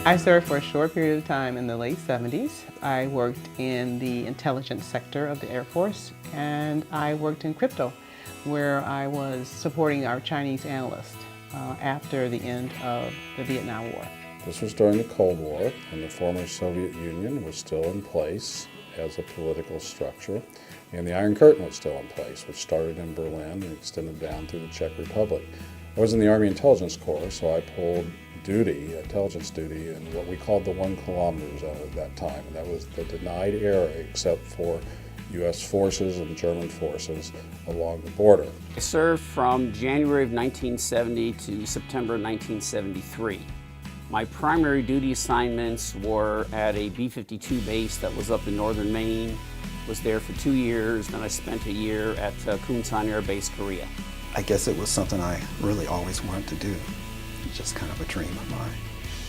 I served for a short period of time in the late 70s. I worked in the intelligence sector of the Air Force, and I worked in crypto, where I was supporting our Chinese analysts after the end of the Vietnam War. This was during the Cold War, and the former Soviet Union was still in place as a political structure, and the Iron Curtain was still in place, which started in Berlin and extended down through the Czech Republic. I was in the Army Intelligence Corps, so I pulled intelligence duty, in what we called the 1 kilometer zone at that time, and that was the denied area except for U.S. forces and German forces along the border. I served from January of 1970 to September 1973. My primary duty assignments were at a B-52 base that was up in northern Maine. Was there for 2 years, then I spent a year at Kunsan Air Base, Korea. I guess it was something I really always wanted to do. Just kind of a dream of mine.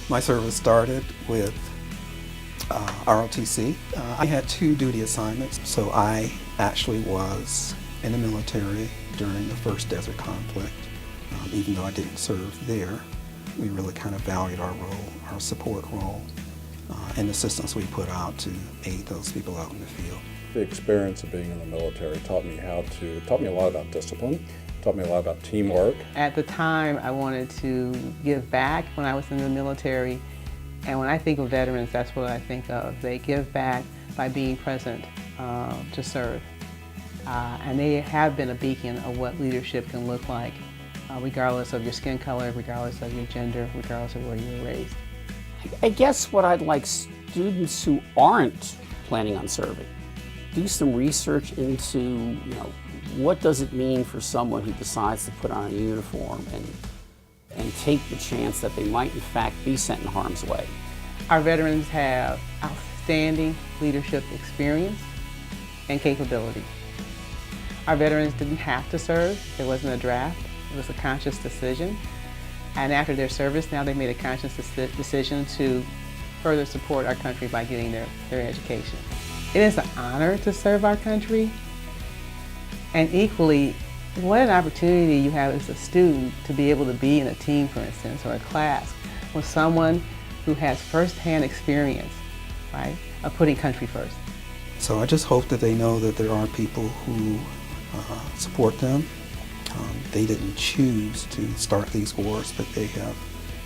My service started with ROTC. I had 2 duty assignments, so I actually was in the military during the first desert conflict. Even though I didn't serve there, we really kind of valued our role, our support role, and the assistance we put out to aid those people out in the field. The experience of being in the military taught me a lot about discipline, taught me a lot about teamwork. At the time, I wanted to give back when I was in the military, and when I think of veterans, that's what I think of. They give back by being present to serve, and they have been a beacon of what leadership can look like, regardless of your skin color, regardless of your gender, regardless of where you were raised. I guess what I'd like students who aren't planning on serving, do some research into, what does it mean for someone who decides to put on a uniform and take the chance that they might in fact be sent in harm's way. Our veterans have outstanding leadership experience and capability. Our veterans didn't have to serve. There wasn't a draft. It was a conscious decision. And after their service, now they made a conscious decision to further support our country by getting their education. It is an honor to serve our country. And equally, what an opportunity you have as a student to be able to be in a team, for instance, or a class with someone who has firsthand experience, right, of putting country first. So I just hope that they know that there are people who support them. They didn't choose to start these wars, but they have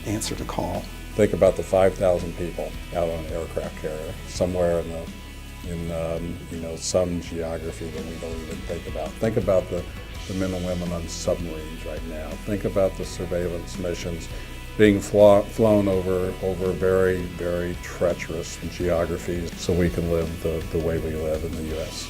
answered a call. Think about the 5,000 people out on an aircraft carrier, somewhere in some geography that we don't even think about. Think about the men and women on submarines right now. Think about the surveillance missions being flown over very, very treacherous geographies so we can live the way we live in the U.S.